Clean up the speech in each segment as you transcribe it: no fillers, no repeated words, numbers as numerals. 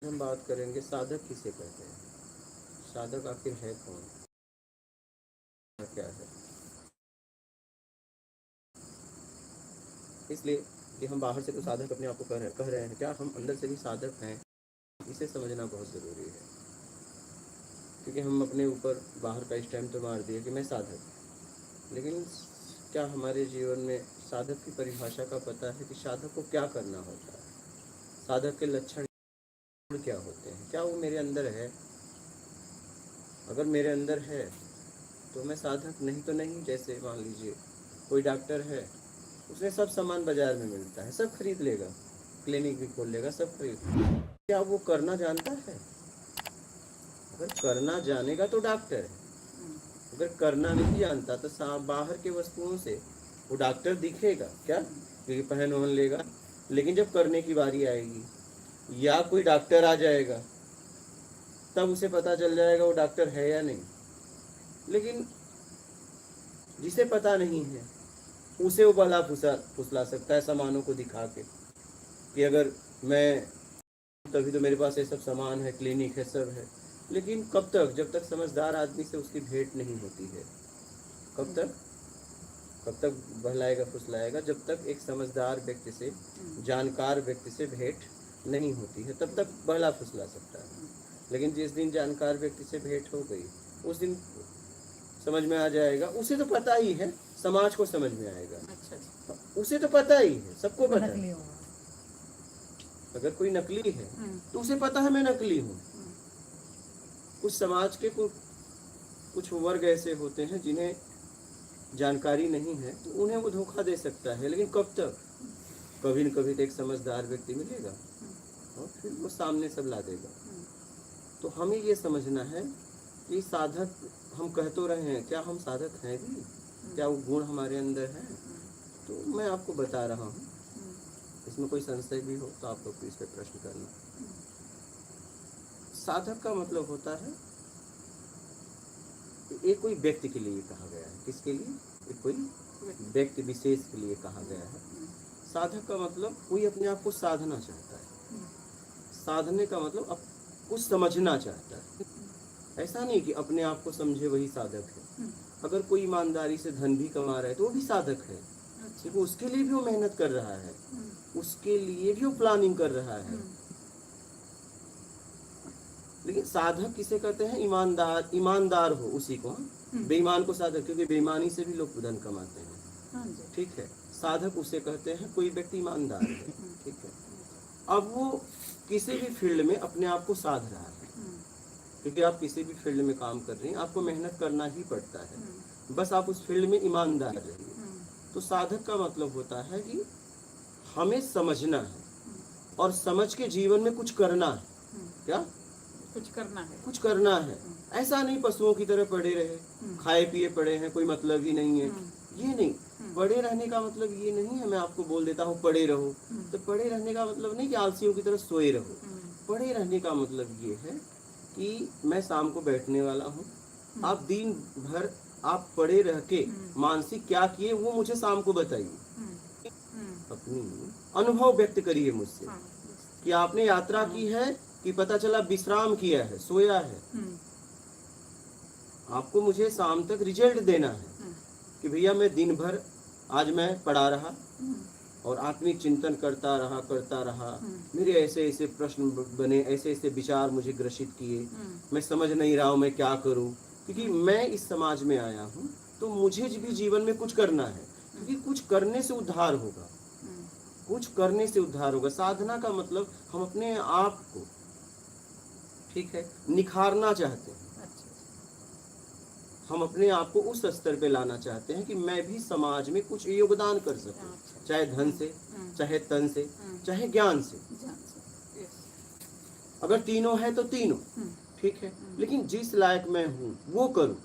हम बात करेंगे साधक किसे कहते हैं। साधक आखिर है कौन, क्या है। इसलिए कि हम बाहर से तो साधक अपने आप को कह रहे हैं, क्या हम अंदर से भी साधक हैं, इसे समझना बहुत ज़रूरी है। क्योंकि हम अपने ऊपर बाहर का स्टैम्प तो मार दिए कि मैं साधक, लेकिन क्या हमारे जीवन में साधक की परिभाषा का पता है कि साधक को क्या करना होता है, साधक के लक्षण क्या होते हैं, क्या वो मेरे अंदर है। अगर मेरे अंदर है तो मैं साधक, नहीं तो नहीं। जैसे मान लीजिए कोई डॉक्टर है, उसने सब सामान बाजार में मिलता है, सब खरीद लेगा, क्लिनिक भी खोल लेगा, सब खरीद, क्या वो करना जानता है? अगर करना जानेगा तो डॉक्टर है, अगर करना नहीं जानता तो बाहर के वस्तुओं से वो डॉक्टर दिखेगा क्या, क्योंकि पहन ओढ़ लेगा। लेकिन जब करने की बारी आएगी या कोई डॉक्टर आ जाएगा, तब उसे पता चल जाएगा वो डॉक्टर है या नहीं। लेकिन जिसे पता नहीं है उसे वो भला फुसला सकता है सामानों को दिखा के कि अगर मैं, तभी तो मेरे पास ये सब सामान है, क्लिनिक है, सब है। लेकिन कब तक, जब तक समझदार आदमी से उसकी भेंट नहीं होती है। कब तक, कब तक बहलाएगा फुसलाएगा? जब तक एक समझदार व्यक्ति से, जानकार व्यक्ति से भेंट नहीं होती है, तब तक बहला फुसला सकता है। लेकिन जिस दिन जानकार व्यक्ति से भेंट हो गई, उस दिन समझ में आ जाएगा। उसे तो पता ही है, समाज को समझ में आएगा। अच्छा। उसे तो पता ही है, सबको पता है। अगर कोई नकली है तो उसे पता है मैं नकली हूँ। कुछ समाज के कुछ वर्ग ऐसे होते हैं जिन्हें जानकारी नहीं है, तो उन्हें वो धोखा दे सकता है। लेकिन कब तक, कभी न कभी तो एक समझदार व्यक्ति मिलेगा और फिर वो सामने सब ला देगा। तो हमें ये समझना है कि साधक हम कह तो रहे हैं, क्या हम साधक हैं भी? क्या वो गुण हमारे अंदर है? तो मैं आपको बता रहा हूँ, इसमें कोई संशय भी हो तो आप लोग इस पर प्रश्न करना। साधक का मतलब होता है, ये कोई व्यक्ति के लिए कहा गया है। किसके लिए? ये कोई व्यक्ति विशेष के लिए कहा गया है। साधक का मतलब कोई अपने आप को साधना चाहता है। साधने का मतलब अब कुछ समझना चाहता है। ऐसा नहीं कि अपने आप को समझे वही साधक है। अगर कोई ईमानदारी से धन भी कमा रहा है तो वो भी साधक है, क्योंकि उसके लिए भी वो मेहनत कर रहा है, उसके लिए भी वो प्लानिंग कर रहा है। लेकिन साधक किसे कहते हैं? ईमानदार, ईमानदार हो उसी को। बेईमान को साधक, क्योंकि बेईमानी से भी लोग धन कमाते हैं। ठीक है, साधक उसे कहते हैं कोई व्यक्ति ईमानदार है। ठीक है, अब वो किसी भी फील्ड में अपने आप को साध रहा है, क्योंकि आप किसी भी फील्ड में काम कर रहे हैं, आपको मेहनत करना ही पड़ता है। बस आप उस फील्ड में ईमानदार रहिए। तो साधक का मतलब होता है कि हमें समझना है और समझ के जीवन में कुछ करना है। क्या कुछ करना है? कुछ करना है। ऐसा नहीं पशुओं की तरह पड़े रहे, खाए पिए पड़े हैं, कोई मतलब ही नहीं है, ये नहीं। पड़े रहने का मतलब ये नहीं है, मैं आपको बोल देता हूँ पड़े रहो, तो पड़े रहने का मतलब नहीं कि आलसियों की तरह सोए रहो। पड़े रहने का मतलब ये है कि मैं शाम को बैठने वाला हूँ, आप दिन भर आप पड़े रह के मानसिक क्या किए वो मुझे शाम को बताइए, अपनी अनुभव व्यक्त करिए मुझसे कि आपने यात्रा की है कि पता चला विश्राम किया है, सोया है। आपको मुझे शाम तक रिजल्ट देना है कि भैया मैं दिन भर आज मैं पढ़ा रहा और आत्मिक चिंतन करता रहा, मेरे ऐसे ऐसे प्रश्न बने, ऐसे ऐसे विचार मुझे ग्रसित किए, मैं समझ नहीं रहा हूँ मैं क्या करूँ। क्योंकि मैं इस समाज में आया हूँ तो मुझे भी जीवन में कुछ करना है, क्योंकि कुछ करने से उद्धार होगा, कुछ करने से उद्धार होगा। साधना का मतलब हम अपने आप को, ठीक है, निखारना चाहते हैं। हम अपने आप को उस स्तर पे लाना चाहते हैं कि मैं भी समाज में कुछ योगदान कर सकूं, चाहे धन से, चाहे तन से, चाहे ज्ञान से। अगर तीनों है तो तीनों, ठीक है, लेकिन जिस लायक मैं हूं वो करूं।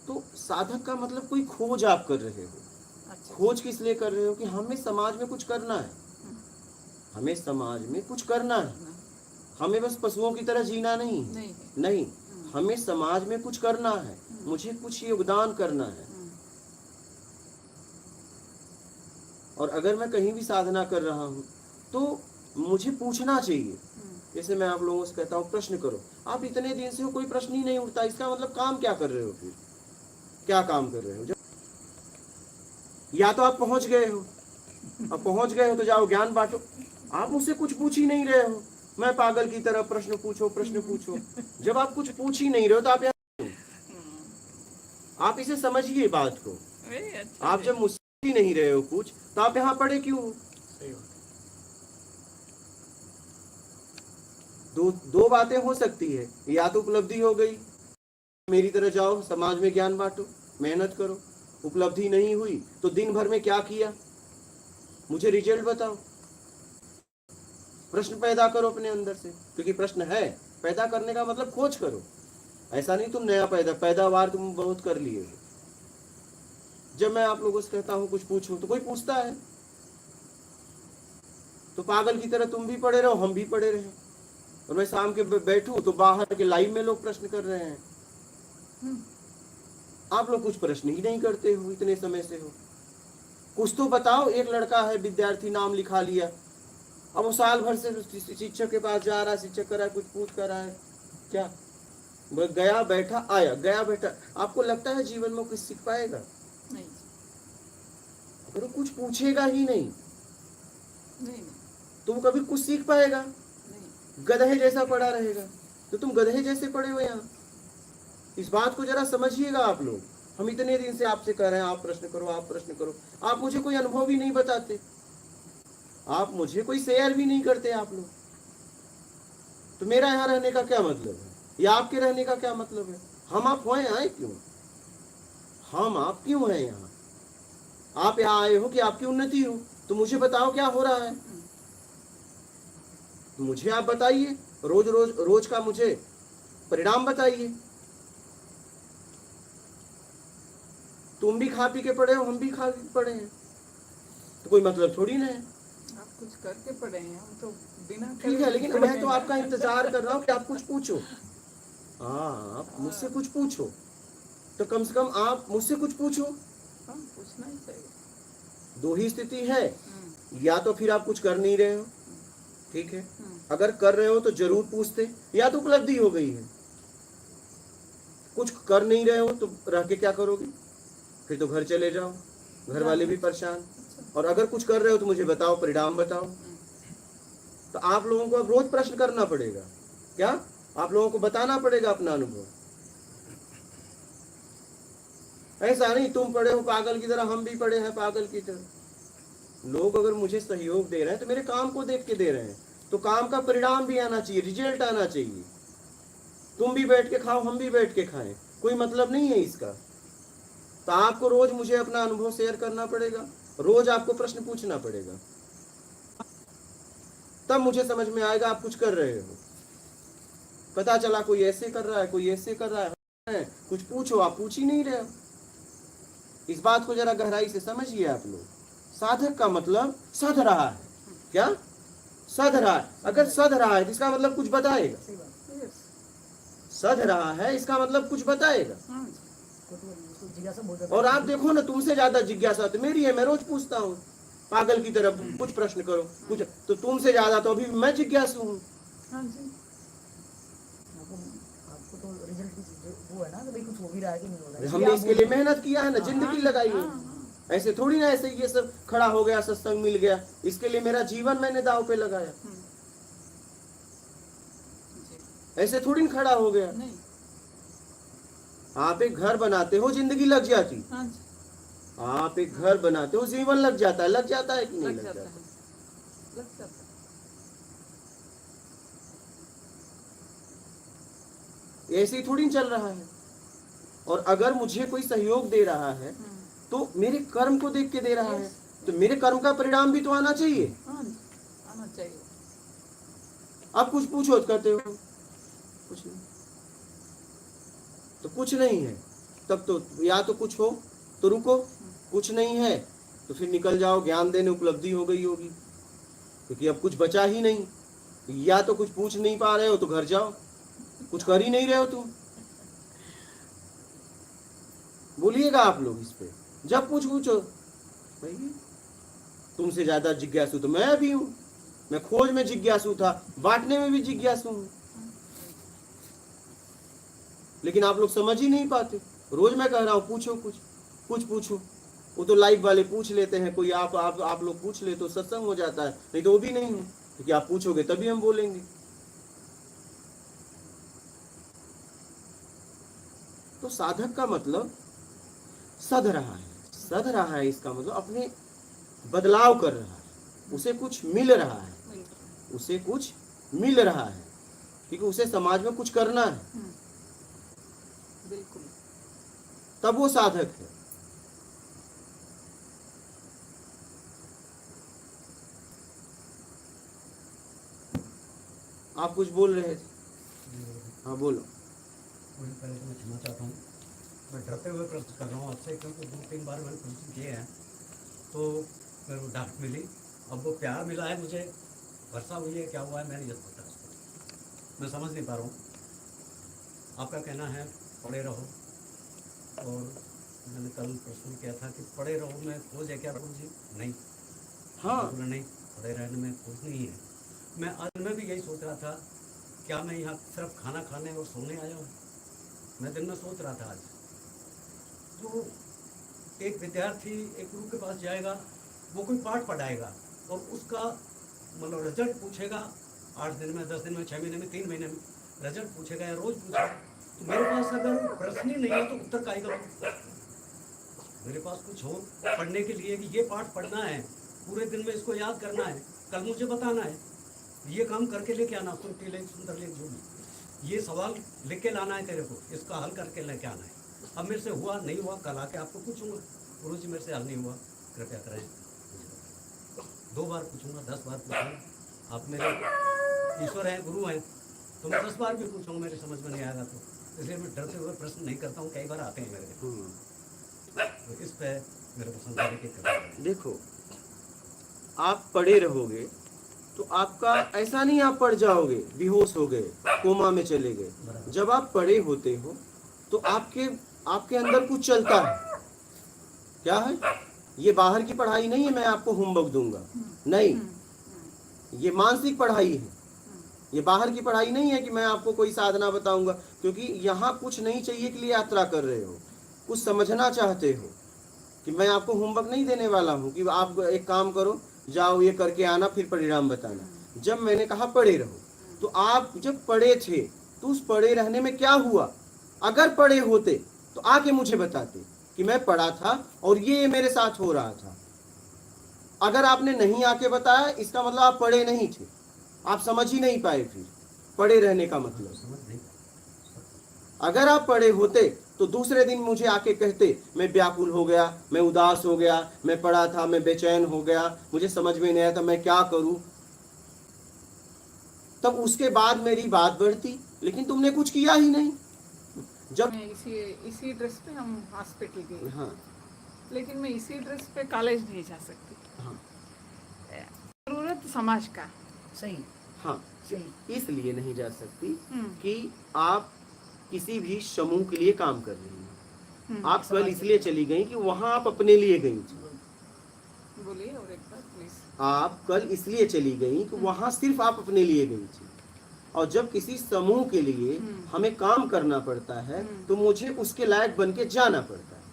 तो साधक का मतलब कोई खोज आप कर रहे हो। खोज किस लिए कर रहे हो? कि हमें समाज में कुछ करना है, हमें समाज में कुछ करना है, हमें बस पशुओं की तरह जीना नहीं, हमें समाज में कुछ करना है, मुझे कुछ योगदान करना है। और अगर मैं कहीं भी साधना कर रहा हूँ तो मुझे पूछना चाहिए। जैसे मैं आप लोगों से कहता हूँ प्रश्न करो, आप इतने दिन से हो कोई प्रश्न ही नहीं उठता, इसका मतलब काम क्या कर रहे हो? फिर क्या काम कर रहे हो? या तो आप पहुंच गए हो, अब पहुंच गए हो तो जाओ ज्ञान बांटो। आप मुझसे कुछ पूछ ही नहीं रहे हो, मैं पागल की तरह प्रश्न पूछो प्रश्न पूछो। जब आप कुछ पूछ ही नहीं रहे हो तो आप यहाँ, आप इसे समझिए बात को। आप जब मुझसे ही नहीं रहे हो कुछ तो आप यहाँ पड़े क्यों हो? दो बातें हो सकती है, या तो उपलब्धि हो गई, मेरी तरह जाओ समाज में ज्ञान बांटो, मेहनत करो। उपलब्धि नहीं हुई तो दिन भर में क्या किया, मुझे रिजल्ट बताओ। प्रश्न पैदा करो अपने अंदर से, क्योंकि प्रश्न है, पैदा करने का मतलब खोज करो। ऐसा नहीं तुम नया पैदावार तुम बहुत कर लिए हो। जब मैं आप लोगों से कहता हूं कुछ पूछो तो कोई पूछता है, तो पागल की तरह तुम भी पड़े रहो, हम भी पड़े रहे। और मैं शाम के बैठूं तो बाहर के लाइव में लोग प्रश्न कर रहे हैं। आप लोग कुछ प्रश्न ही नहीं करते हो, इतने समय से हो। कुछ तो बताओ। एक लड़का है विद्यार्थी, नाम लिखा लिया, अब वो साल भर से शिक्षक के पास जा रहा है, शिक्षक कर रहा है, कुछ पूछ कर रहा है, क्या गया बैठा आया, गया बैठा। आपको लगता है जीवन में कुछ सीख पाएगा? नहीं। अगर वो कुछ पूछेगा ही नहीं तो वो कभी कुछ सीख पाएगा? नहीं। गधे जैसा पड़ा रहेगा। तो तुम गधे जैसे पड़े हो यहाँ। इस बात को जरा समझिएगा आप लोग। हम इतने दिन से आपसे कह रहे हैं आप प्रश्न करो, आप प्रश्न करो, आप मुझे कोई अनुभव भी नहीं बताते, आप मुझे कोई शेयर भी नहीं करते आप लोग। तो मेरा यहाँ रहने का क्या मतलब है, या आपके रहने का क्या मतलब है? हम आप आए क्यों? हम आप क्यों हैं यहाँ? आप यहाँ आए हो कि आपकी उन्नति हो? तो मुझे बताओ क्या हो रहा है, मुझे आप बताइए। रोज का मुझे परिणाम बताइए। तुम भी खा पी के पड़े हो, हम भी खा पी पड़े हैं, तो कोई मतलब थोड़ी ना है। आप कुछ करके पड़े हैं, हम तो बिना ठीक है, लेकिन मैं तो आपका इंतजार कर रहा हूँ कि आप कुछ पूछो। हाँ, आप मुझसे कुछ पूछो, तो कम से कम आप मुझसे कुछ पूछो। पूछना ही चाहिए। दो ही स्थिति है, या तो फिर आप कुछ कर नहीं रहे हो, ठीक है, अगर कर रहे हो तो जरूर पूछते, या तो उपलब्धि हो गई है। कुछ कर नहीं रहे हो तो रह के क्या करोगे? फिर तो घर चले जाओ, घर वाले भी परेशान। और अगर कुछ कर रहे हो तो मुझे बताओ, परिणाम बताओ। तो आप लोगों को अब रोज प्रश्न करना पड़ेगा। क्या? आप लोगों को बताना पड़ेगा अपना अनुभव। ऐसा नहीं तुम पढ़े हो पागल की तरह, हम भी पढ़े हैं पागल की तरह। लोग अगर मुझे सहयोग दे रहे हैं तो मेरे काम को देख के दे रहे हैं, तो काम का परिणाम भी आना चाहिए, रिजल्ट आना चाहिए। तुम भी बैठ के खाओ, हम भी बैठ के खाएं, कोई मतलब नहीं है इसका। तो आपको रोज मुझे अपना अनुभव शेयर करना पड़ेगा, रोज आपको प्रश्न पूछना पड़ेगा, तब मुझे समझ में आएगा आप कुछ कर रहे हो। पता चला कोई ऐसे कर रहा है, कोई ऐसे कर रहा है, कुछ पूछो, आप पूछ ही नहीं रहे हो। इस बात को जरा गहराई से समझिए आप लोग। साधक का मतलब सध रहा है। क्या? सध रहा है। अगर सध रहा है इसका मतलब कुछ बताएगा। सध रहा है इसका मतलब कुछ बताएगा। और आप देखो ना, तुमसे ज्यादा जिज्ञासा तो मेरी है, मैं रोज पूछता हूँ पागल की तरह, कुछ प्रश्न करो कुछ, तो तुमसे ज्यादा तो अभी मैं जिज्ञासु हूँ। आपको तो रिजल्ट वो है ना कि भाई कुछ हो भी रहा है कि नहीं हो रहा है। हमने इसके लिए मेहनत किया है ना, जिंदगी लगाई है। ऐसे थोड़ी ना ऐसे ये सब खड़ा हो गया, सत्संग मिल गया, इसके लिए मेरा जीवन मैंने दांव पे लगाया। ऐसे थोड़ी ना खड़ा हो गया। आप एक घर बनाते हो, जिंदगी लग जाती। आप एक घर बनाते हो, जीवन लग जाता है। लग जाता है कि नहीं लग जाता? लग जाता है। ऐसे ही थोड़ी चल रहा है। और अगर मुझे कोई सहयोग दे रहा है तो मेरे कर्म को देख के दे रहा है, तो मेरे कर्म का परिणाम भी तो आना चाहिए। आना चाहिए। आप कुछ पूछो तो कहते हो कुछ नहीं, तो कुछ नहीं है तब तो या तो कुछ हो तो रुको, कुछ नहीं है तो फिर निकल जाओ, ज्ञान देने उपलब्धि हो गई होगी, क्योंकि अब कुछ बचा ही नहीं। या तो कुछ पूछ नहीं पा रहे हो तो घर जाओ, कुछ कर ही नहीं रहे हो तुम। बोलिएगा आप लोग इस पे। जब पूछो भाई, तुमसे ज्यादा जिज्ञासु तो मैं भी हूँ। मैं खोज में जिज्ञासु था, बांटने में भी जिज्ञासु हूँ, लेकिन आप लोग समझ ही नहीं पाते। रोज मैं कह रहा हूँ पूछो, कुछ पूछो। वो तो लाइव वाले पूछ लेते हैं, कोई आप लोग पूछ ले तो सत्संग हो जाता है, नहीं तो वो भी नहीं हो, क्योंकि आप पूछोगे तभी हम बोलेंगे। तो साधक का मतलब सध रहा है, इसका मतलब अपने बदलाव कर रहा है, उसे कुछ मिल रहा है, क्योंकि उसे समाज में कुछ करना है, बिल्कुल। तब वो साधक है। आप कुछ बोल रहे थे? हाँ बोलो। पहले तो मैं क्षमा चाहता हूँ, मैं डरते हुए प्रश्न कर रहा हूँ आपसे, क्योंकि 2-3 बार मैंने प्रश्न किए हैं तो मेरे को डांट मिली। अब वो प्यार मिला है, मुझे वर्षा हुई है, क्या हुआ है मैं नहीं जानता, मैं समझ नहीं पा रहा हूँ। आपका कहना है पढ़े रहो, और मैंने कल प्रश्न किया था कि पढ़े रहो में खोज है क्या प्रभु जी? नहीं, हाँ नहीं, पढ़े रहने में खोज नहीं है। मैं आज मैं भी यही सोच रहा था, क्या मैं यहाँ सिर्फ खाना खाने और सोने आया हूँ? मैं दिन में सोच रहा था आज, जो एक विद्यार्थी एक गुरु के पास जाएगा, वो कोई पाठ पढ़ाएगा और उसका मतलब रिजल्ट पूछेगा 8 दिन में, 10 दिन में, 6 महीने में, 3 महीने में रिजल्ट पूछेगा या रोज पूछेगा, तो मेरे पास अगर प्रश्न ही नहीं है तो उत्तर काहेगा? मेरे पास कुछ हो पढ़ने के लिए कि ये पाठ पढ़ना है, पूरे दिन में इसको याद करना है, कल मुझे बताना है, ये काम करके लेके आना, सुनती लेख सुंदर लेख जो भी, ये सवाल लिख के लाना है तेरे को, इसका हल करके लेके आना है। अब मेरे से हुआ नहीं हुआ, कल आके आपको पूछूंगा, गुरु जी मेरे से हल नहीं हुआ, कृपया करें, 2 बार पूछूंगा, 10 बार पूछूंगा। आप मेरे ईश्वर हैं, गुरु हैं, तो मैं 10 बार भी पूछूंगा, मेरी समझ में नहीं आएगा तो, इसलिए मैं डरते हुए प्रश्न नहीं करता हूँ। कई बार आते हैं मेरे, तो इस पे मेरे को समझाने की कृपा करें। देखो, आप पढ़े रहोगे तो आपका ऐसा नहीं आप पढ़ जाओगे, बेहोश हो गए, कोमा में चले गए। जब आप पढ़े होते हो तो आपके अंदर कुछ चलता है। क्या है? ये बाहर की पढ़ाई नहीं है, मैं आपको होमवर्क दूंगा, नहीं, ये मानसिक पढ़ाई है। ये बाहर की पढ़ाई नहीं है कि मैं आपको कोई साधना बताऊंगा, क्योंकि यहाँ कुछ नहीं चाहिए के लिए यात्रा कर रहे हो, कुछ समझना चाहते हो। कि मैं आपको होमवर्क नहीं देने वाला हूँ कि आप एक काम करो, जाओ ये करके आना, फिर परिणाम बताना। जब मैंने कहा पढ़े रहो, तो आप जब पढ़े थे तो उस पढ़े रहने में क्या हुआ? अगर पढ़े होते तो आके मुझे बताते कि मैं पढ़ा था और ये मेरे साथ हो रहा था। अगर आपने नहीं आके बताया, इसका मतलब आप पढ़े नहीं थे, आप समझ ही नहीं पाए। फिर पढ़े रहने का मतलब, अगर आप पढ़े होते तो दूसरे दिन मुझे आके कहते मैं व्याकुल हो गया, मैं उदास हो गया, मैं पढ़ा था, मैं बेचैन हो गया, मुझे समझ में नहीं आया था, मैं क्या करूं। तब उसके बाद मेरी बात बढ़ती, लेकिन तुमने कुछ किया ही नहीं। जब मैं इसी ड्रेस पे हम हॉस्पिटल गए, हाँ लेकिन मैं इसी ड्रेस पे कॉलेज नहीं जा सकती। हाँ जरूरत समाज का। सही। हाँ, सही। इसलिए नहीं जा सकती हम्म, कि आप किसी भी समूह के लिए काम कर रही हैं। आप कल इसलिए चली गई कि वहां आप अपने लिए गई थी। बोलिए और एक बार प्लीज। आप कल इसलिए चली गई कि वहां सिर्फ आप अपने लिए गई थी। और जब किसी समूह के लिए हमें काम करना पड़ता है तो मुझे उसके लायक बन के जाना पड़ता है।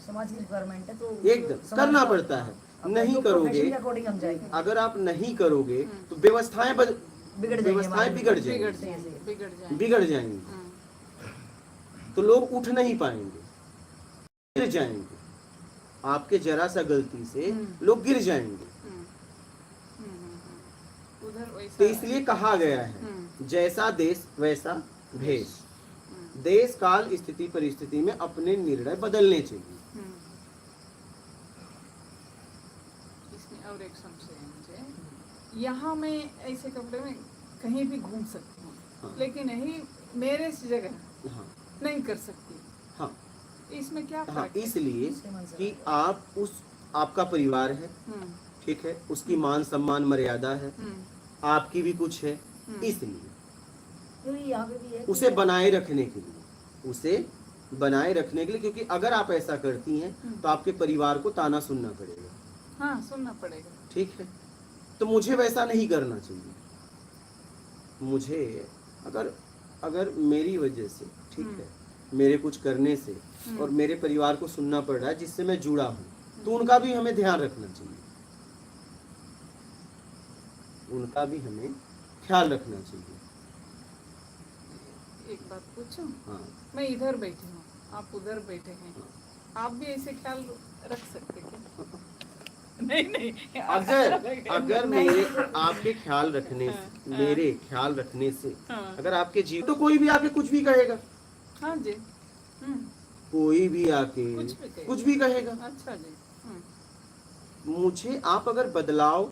समाज की रिक्वायरमेंट है तो एकदम करना पड़ता है। नहीं करोगे, अकॉर्डिंग हम जाएंगे। अगर आप नहीं करोगे तो व्यवस्थाएं बिगड़ जाएंगी, तो लोग उठ नहीं पाएंगे, गिर जाएंगे। आपके जरा सा गलती से लोग गिर जाएंगे। तो इसलिए कहा गया है जैसा देश वैसा भेष। देश काल स्थिति परिस्थिति में अपने निर्णय बदलने चाहिए। इसमें और एक संशय है मुझे, यहाँ मैं ऐसे कपड़े में कहीं भी घूम सकती हूँ, हाँ। लेकिन यही मेरे जगह हाँ नहीं कर सकती। हाँ इसमें क्या हाँ, फर्क है? इसलिए कि आपका परिवार है, ठीक है, उसकी मान सम्मान मर्यादा है, आपकी भी कुछ है, इसलिए उसे बनाए रखने के लिए, क्योंकि अगर आप ऐसा करती हैं तो आपके परिवार को ताना सुनना पड़ेगा हाँ सुनना पड़ेगा। ठीक है, तो मुझे वैसा नहीं करना चाहिए। मुझे अगर अगर मेरी वजह से, ठीक है, मेरे कुछ करने से और मेरे परिवार को सुनना पड़ रहा है जिससे मैं जुड़ा हूँ, तो उनका भी हमें ध्यान रखना चाहिए, उनका भी हमें ख्याल रखना चाहिए। एक बात पूछूं? हाँ, मैं इधर बैठी हूँ, आप उधर बैठे हैं, आप भी ऐसे ख्याल रख सकते क्या? नहीं अगर मेरे आपके ख्याल रखने से, मेरे ख्याल रखने से अगर आपके जीवन, तो कोई भी आके कुछ भी कहेगा। हाँ जी। कोई भी आके कुछ भी कहेगा। अच्छा जी। मुझे आप अगर बदलाव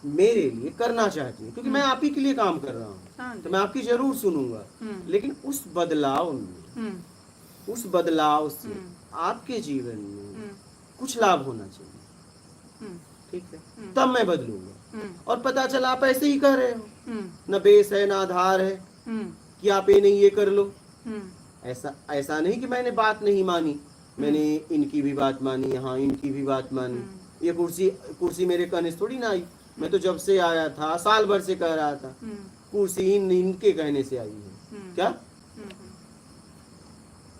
मेरे लिए करना चाहती हैं, क्योंकि मैं आप ही के लिए काम कर रहा हूँ, हाँ तो मैं आपकी जरूर सुनूंगा, लेकिन उस बदलाव में, उस बदलाव से आपके जीवन में कुछ लाभ होना चाहिए, ठीक है, तब मैं बदलूंगा। और पता चला आप ऐसे ही कह रहे हो, न बेस है ना आधार है कि आप ये नहीं ये कर लो, ऐसा नहीं कि मैंने बात नहीं मानी, मैंने इनकी भी बात मानी, हाँ इनकी भी बात मानी। ये कुर्सी मेरे कहने से थोड़ी ना आई, मैं तो जब से आया था साल भर से कह रहा था, कुर्सी इनके कहने से आई है। क्या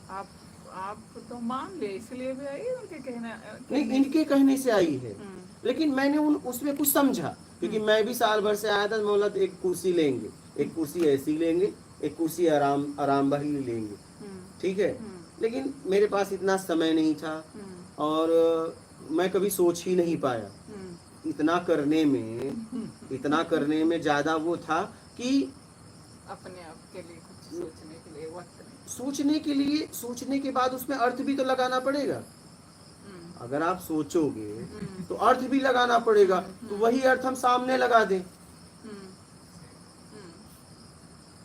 आप तो मान ले इसलिए भी आई, उनके कहना नहीं, इनके कहने से आई है, लेकिन मैंने उसमें कुछ समझा, क्योंकि मैं भी साल भर से आया था। बोला एक कुर्सी लेंगे, एक कुर्सी ऐसी लेंगे, एक कुर्सी आराम वाली लेंगे, ठीक है, लेकिन मेरे पास इतना समय नहीं था और मैं कभी सोच ही नहीं पाया। इतना करने में ज्यादा वो था कि अपने आप के लिए कुछ सोचने के लिए वक्त नहीं। सोचने के बाद उसमें अर्थ भी तो लगाना पड़ेगा। अगर आप सोचोगे तो अर्थ भी लगाना पड़ेगा, तो वही अर्थ हम सामने लगा दें।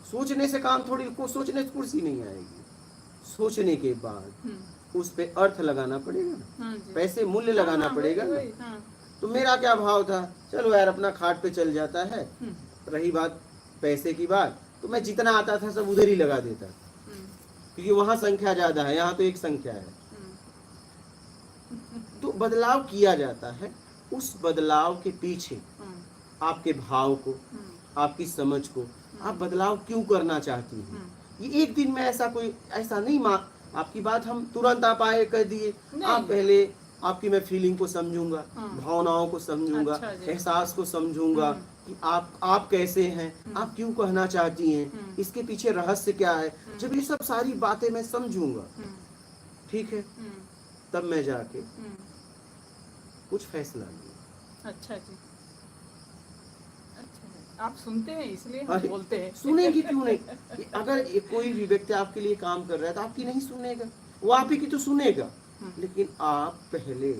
सोचने से काम थोड़ी, सोचने से कुर्सी नहीं आएगी, सोचने के बाद उस पे अर्थ लगाना पड़ेगा, पैसे मूल्य लगाना पड़ेगा ना। तो मेरा क्या भाव था, चलो यार अपना खाट पे चल जाता है। रही बात पैसे की बात, तो मैं जितना आता था सब उधर ही लगा देता, क्योंकि वहां संख्या ज्यादा है, यहाँ तो एक संख्या है। तो बदलाव किया जाता है, उस बदलाव के पीछे आपके भाव को, आपकी समझ को, आप बदलाव क्यों करना चाहती हैं। ये एक दिन में ऐसा नहीं आपकी बात हम तुरंत आप आए कह दिए। आप पहले आपकी मैं फीलिंग को समझूंगा, भावनाओं को समझूंगा, अच्छा एहसास को समझूंगा कि आप कैसे हैं, आप क्यों कहना चाहती हैं, इसके पीछे रहस्य क्या है। जब ये सब सारी बातें मैं समझूंगा, ठीक है, तब मैं जाके कुछ फैसला लूंगा। अच्छा जी, अच्छा आप सुनते हैं इसलिए हम बोलते हैं। सुनेगी क्यों नहीं? अगर कोई भी व्यक्ति आपके लिए काम कर रहा है तो आपकी नहीं सुनेगा, वो आप ही की तो सुनेगा, लेकिन आप पहले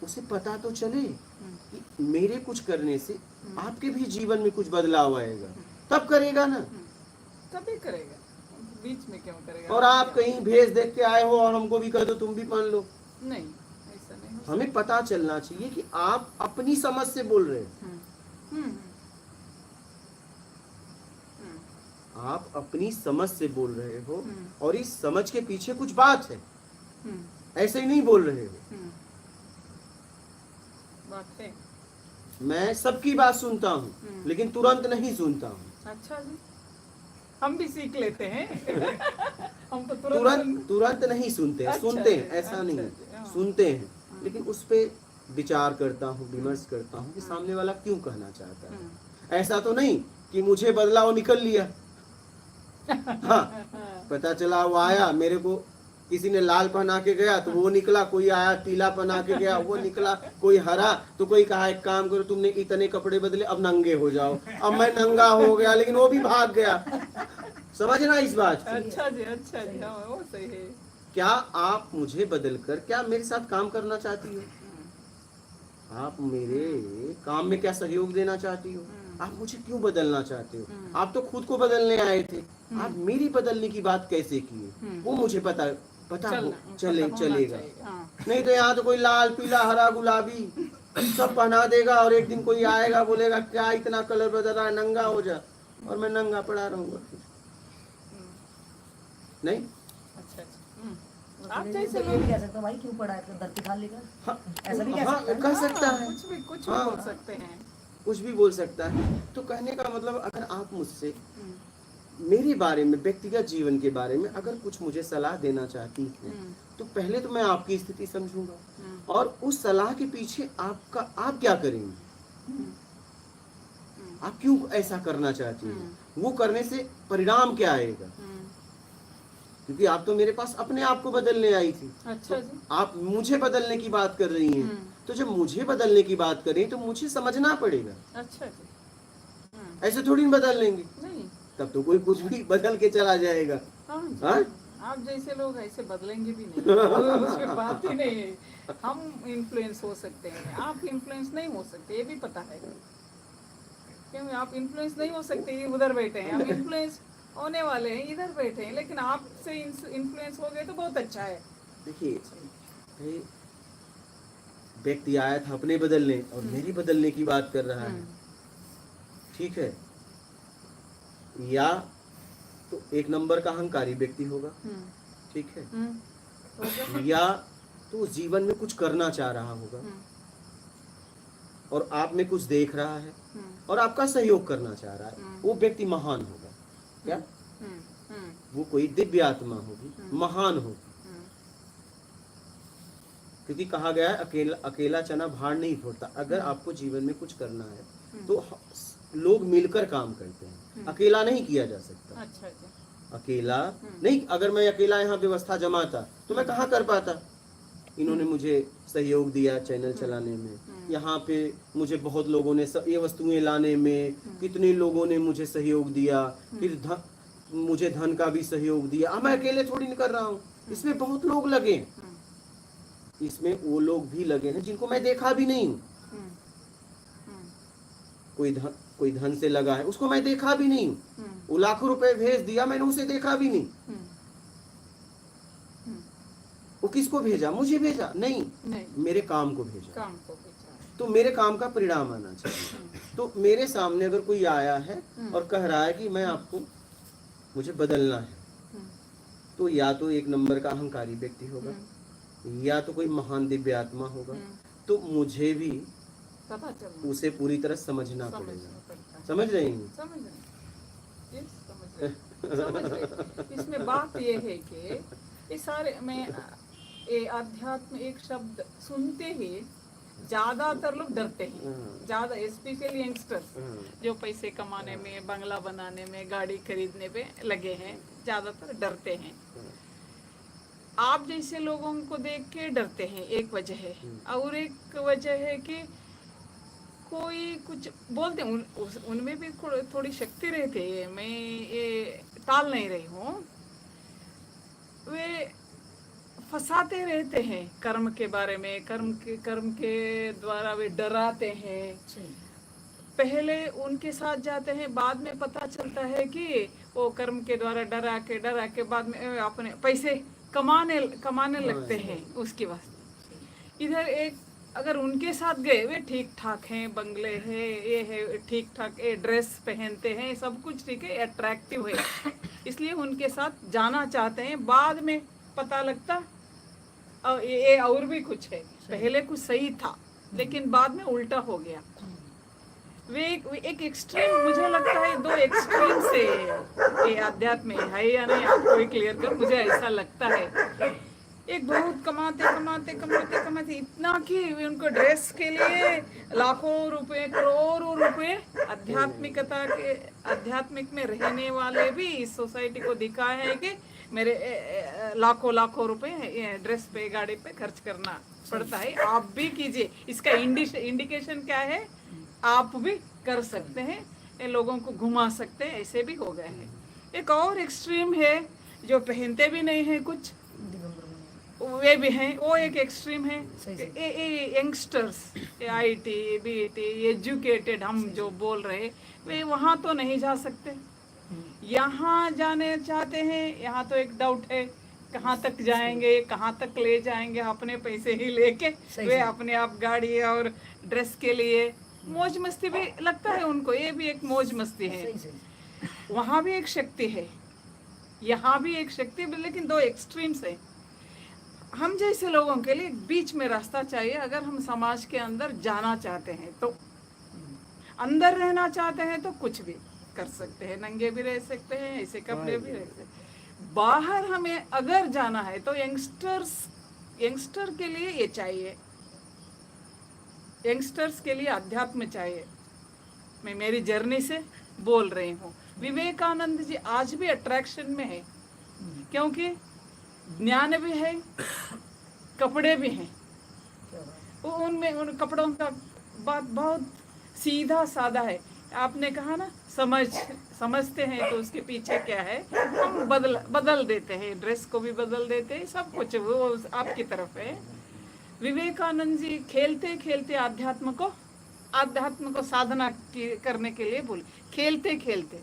उसे पता तो चले कि मेरे कुछ करने से आपके भी जीवन में कुछ बदलाव आएगा, तब करेगा ना। तभी करेगा, बीच में क्यों करेगा। और आप कहीं भेज देख के आए हो और हमको भी कह दो तुम भी मान लो, नहीं ऐसा नहीं हो। हमें पता चलना चाहिए कि आप अपनी समझ से बोल रहे हैं, आप अपनी समझ से बोल रहे हो और इस समझ के पीछे कुछ बात है, ऐसे ही नहीं बोल रहे हो। बात है। मैं सबकी बात सुनता हूँ लेकिन तुरंत नहीं सुनता हूँ। अच्छा जी, हम भी सीख लेते हैं। हम तो तुरंत नहीं सुनते हैं। अच्छा, सुनते हैं, ऐसा अच्छा, नहीं हाँ। सुनते हैं, लेकिन उस पे विचार करता हूँ, विमर्श करता हूँ कि सामने वाला क्यों कहना चाहता है। ऐसा तो नहीं कि मुझे बदलाव निकल लिया, हाँ पता चला वो आया, मेरे को किसी ने लाल पहना के गया तो वो निकला, कोई आया पीला पहना के गया वो निकला, कोई हरा, तो कोई कहा एक काम करो तुमने इतने कपड़े बदले अब नंगे हो जाओ। अब मैं नंगा हो गया लेकिन वो भी भाग गया। समझना इस बात। अच्छा जी, अच्छा जी, हाँ वो सही है। क्या आप मुझे बदलकर क्या मेरे साथ काम करना चाहती हो? आप मेरे काम में क्या सहयोग देना चाहती हो? आप मुझे क्यों बदलना चाहते हो? आप तो खुद को बदलने आए थे, आप मेरी बदलने की बात कैसे किए वो मुझे पता चलेगा। नहीं तो यहाँ तो कोई लाल पीला हरा गुलाबी सब पहना देगा और एक दिन कोई आएगा बोलेगा क्या इतना कलर बदल रहा है, नंगा हो जा, और मैं नंगा पड़ा रहूंगा। नहीं, अच्छा आप जैसे तो ये भी कह सकते हो भाई क्यों पढ़ा है धरती खा लेगा, हाँ, ऐसा भी कह हाँ, सकते हैं। कह सकता हाँ, है, कुछ हाँ। भी बोल सकते हैं। कुछ भी बोल सकता है। तो कहने का मतलब, अगर आप मुझसे हम्म, मेरे बारे में, व्यक्तिगत जीवन के बारे में अगर कुछ मुझे सलाह देना चाहती हैं, हम्म, तो पहले तो मैं आपकी स्थिति समझूंगा, हम्म, और उस सलाह के पीछे आप क्या करेंगे, हम्म, आप क्यों ऐसा करना चाहती हैं, वो करने से परिणाम क्या आएगा। हम्म। क्योंकि आप तो मेरे पास अपने आप को बदलने आई थी, अच्छा तो जी। आप मुझे बदलने की बात कर रही हैं। हम्म। तो जब मुझे बदलने की बात करें तो मुझे समझना पड़ेगा, अच्छा जी। ऐसे थोड़ी ना बदल लेंगे, नहीं। तब तो कोई कुछ भी बदल के चला जाएगा। हाँ जी, हाँ? आप जैसे लोग ऐसे बदलेंगे भी नहीं, उसमें बात ही नहीं है। हम इन्फ्लुएंस हो सकते हैं, आप इन्फ्लुएंस नहीं हो सकते, ये भी पता है। क्यों आप इन्फ्लुएंस नहीं हो सकते, ये उधर बैठे हैं, हम इन्फ्लुएंस होने वाले हैं, इधर बैठे हैं, लेकिन आपसे इन्फ्लुएंस हो गए तो बहुत अच्छा है। देखिए, ये व्यक्ति आया था अपने बदलने और मेरी बदलने की बात कर रहा है, ठीक है, या तो एक नंबर का अहंकारी व्यक्ति होगा, ठीक है, हो गया? या तो जीवन में कुछ करना चाह रहा होगा और आप में कुछ देख रहा है और आपका सहयोग करना चाह रहा है, वो व्यक्ति महान होगा। क्या वो कोई दिव्य आत्मा होगी, महान होगी। क्योंकि कहा गया है अकेला चना भार नहीं फोड़ता। अगर आपको जीवन में कुछ करना है तो लोग मिलकर काम करते हैं, अकेला नहीं किया जा सकता। अच्छा जी। अकेला नहीं, अगर मैं अकेला यहाँ व्यवस्था जमाता तो मैं कहाँ कर पाता। इन्होंने मुझे सहयोग दिया चैनल चलाने में, यहाँ पे मुझे बहुत लोगों ने ये वस्तुएं लाने में, कितने लोगों ने मुझे सहयोग दिया, फिर मुझे धन का भी सहयोग दिया। मैं अकेले थोड़ी नहीं कर रहा हूँ, इसमें बहुत लोग लगे हैं, इसमें वो लोग भी लगे हैं जिनको मैं देखा भी नहीं हूँ। कोई धन से लगा है, उसको मैं देखा भी नहीं हूँ, वो लाखों रुपए भेज दिया, मैंने उसे देखा भी नहीं। वो किसको भेजा? मुझे भेजा नहीं, मेरे काम को भेजा, तो मेरे काम का परिणाम आना चाहिए। तो मेरे सामने अगर कोई आया है और कह रहा है कि मैं आपको, मुझे बदलना है, तो या तो एक नंबर का अहंकारी व्यक्ति होगा, या तो कोई महान दिव्य आत्मा होगा। तो मुझे भी उसे पूरी तरह समझना पड़ेगा। समझ रहे हैं? समझ रहे। इसमें बात ये है कि इस सारे में ये अध्यात्म एक शब्द सुनते ही ज्यादातर लोग डरते हैं, ज्यादा स्पेशली यंगस्टर्स जो पैसे कमाने में, बंगला बनाने में, गाड़ी खरीदने पे लगे हैं, ज्यादातर डरते हैं। आप जैसे लोगों को देख के डरते हैं, एक वजह है। और एक वजह है कि कोई कुछ बोलते हैं, उनमें भी थोड़ी शक्ति रहती है, मैं ये टाल नहीं रही हूँ। वे फंसाते रहते हैं कर्म के बारे में, कर्म के द्वारा वे डराते हैं। पहले उनके साथ जाते हैं, बाद में पता चलता है कि वो कर्म के द्वारा डरा के बाद में अपने पैसे कमाने लगते हैं उसकी वास्ते। इधर एक अगर उनके साथ गए, वे ठीक ठाक हैं, बंगले हैं, ये है ठीक ठाक, ये ड्रेस पहनते हैं, सब कुछ ठीक है, अट्रैक्टिव है, इसलिए उनके साथ जाना चाहते हैं। बाद में पता लगता ये और भी कुछ है, पहले कुछ सही था लेकिन बाद में उल्टा हो गया। वे एक एक्सट्रीम, मुझे लगता है 2 एक्सट्रीम से ये अध्यात्म है या नहीं, आपको ही क्लियर कर, मुझे ऐसा लगता है। एक बहुत कमाते इतना कि उनको ड्रेस के लिए लाखों रुपए, करोड़ों रुपए, आध्यात्मिक में रहने वाले भी इस सोसाइटी को दिखाया है कि मेरे लाखों रुपए ड्रेस पे, गाड़ी पे खर्च करना पड़ता है। आप भी कीजिए, इसका इंडिकेशन क्या है? आप भी कर सकते हैं, ये लोगों को घुमा सकते हैं, ऐसे भी हो गए हैं। एक और एक्सट्रीम है जो पहनते भी नहीं है कुछ, वे भी हैं, वो एक एक्सट्रीम है। यंगस्टर्स, IT, BT, एजुकेटेड हम जो बोल रहे, वे वहाँ तो नहीं जा सकते। यहाँ जाने चाहते हैं, यहाँ तो एक डाउट है, कहाँ तक जाएंगे, कहाँ तक ले जाएंगे, अपने पैसे ही लेके वे अपने आप गाड़ी और ड्रेस के लिए मौज मस्ती भी लगता है उनको, ये भी एक मौज मस्ती है। वहाँ भी एक शक्ति है, यहाँ भी एक शक्ति, लेकिन 2 एक्सट्रीम्स है। हम जैसे लोगों के लिए बीच में रास्ता चाहिए। अगर हम समाज के अंदर जाना चाहते हैं तो, अंदर रहना चाहते हैं तो कुछ भी कर सकते हैं, नंगे भी रह सकते हैं, ऐसे कपड़े भी रह सकते हैं। बाहर हमें अगर जाना है तो यंगस्टर के लिए ये चाहिए, यंगस्टर्स के लिए अध्यात्म चाहिए। मैं मेरी जर्नी से बोल रही हूँ। विवेकानंद जी आज भी अट्रैक्शन में है, क्योंकि ज्ञान भी है, कपड़े भी हैं। वो उनमें उन कपड़ों का बात बहुत सीधा साधा है। आपने कहा ना, समझते हैं तो उसके पीछे क्या है हम बदल देते हैं, ड्रेस को भी बदल देते हैं, सब कुछ वो आपकी तरफ है। विवेकानंद जी खेलते खेलते अध्यात्म को साधना करने के लिए बोले, खेलते खेलते।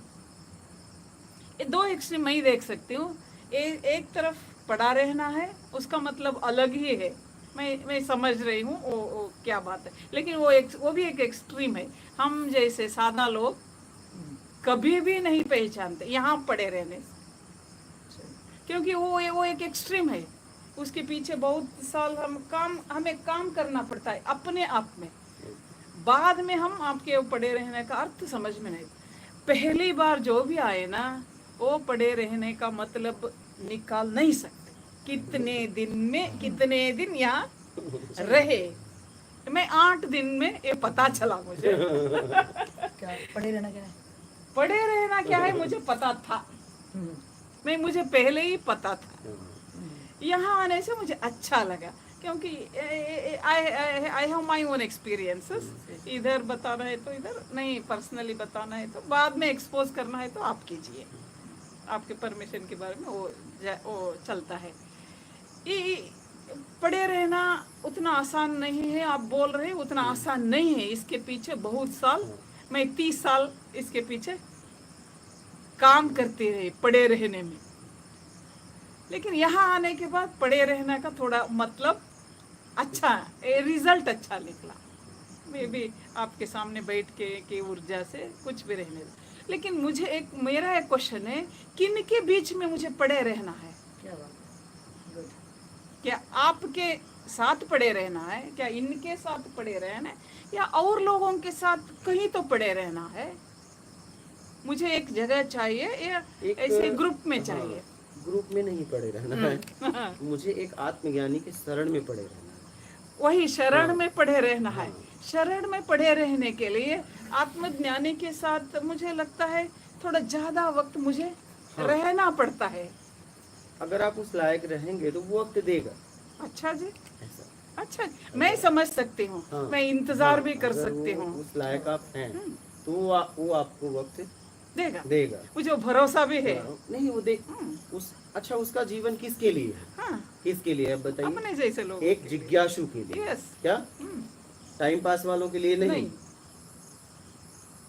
ये दो एक्सट्रीम मैं ही देख सकती हूँ। एक तरफ पड़ा रहना है, उसका मतलब अलग ही है, मैं समझ रही हूँ वो क्या बात है, लेकिन वो भी एक एक्सट्रीम है। हम जैसे सादा लोग कभी भी नहीं पहचानते यहाँ पड़े रहने से, क्योंकि वो एक एक्सट्रीम है। उसके पीछे बहुत साल हमें काम करना पड़ता है अपने आप में। बाद में हम आपके पड़े रहने का अर्थ समझ में नहीं। पहली बार जो भी आए ना, वो पड़े रहने का मतलब निकाल नहीं सकते। कितने दिन यहाँ रहे, मैं 8 दिन में ये पता चला मुझे। क्या पढ़े रहना क्या है? पड़े रहना क्या है मुझे पता था, मुझे पहले ही पता था। यहाँ आने से मुझे अच्छा लगा, क्योंकि I have my own experiences. इधर बताना है तो इधर नहीं, पर्सनली बताना है तो बाद में एक्सपोज करना है तो आप कीजिए, आपके परमिशन के बारे में वो चलता है। पड़े रहना उतना आसान नहीं है। आप बोल रहे हैं उतना आसान नहीं है। इसके पीछे बहुत साल, मैं 30 साल इसके पीछे काम करते रहे पड़े रहने में। लेकिन यहाँ आने के बाद पड़े रहने का थोड़ा मतलब अच्छा, रिजल्ट अच्छा निकला। मैं भी आपके सामने बैठ के ऊर्जा से कुछ भी रहने दो। लेकिन मेरा एक क्वेश्चन है, किन के बीच में मुझे पड़े रहना है? क्या बात है? गुड। क्या आपके साथ पड़े रहना है, क्या इनके साथ पड़े रहना है, या और लोगों के साथ कहीं तो पड़े रहना है? मुझे एक जगह चाहिए या ऐसे ग्रुप में चाहिए? ग्रुप में नहीं पड़े रहना है, मुझे एक आत्मज्ञानी के शरण में पड़े रहना है। वही शरण में पड़े रहना है। शरण में पड़े रहने के लिए आत्मज्ञानी के साथ मुझे लगता है थोड़ा ज्यादा वक्त मुझे रहना पड़ता है। अगर आप उस लायक रहेंगे तो वो वक्त देगा। अच्छा जी, अच्छा, मैं समझ सकती हूँ। मैं इंतजार भी कर सकती हूँ। उस लायक आप हैं तो वो आपको वक्त देगा। मुझे भरोसा भी है। नहीं वो उसका जीवन किसके लिए है? किसके लिए है बताइए? अपने जैसे लोग, एक जिज्ञासु के लिए। क्या टाइम पास वालों के लिए नहीं।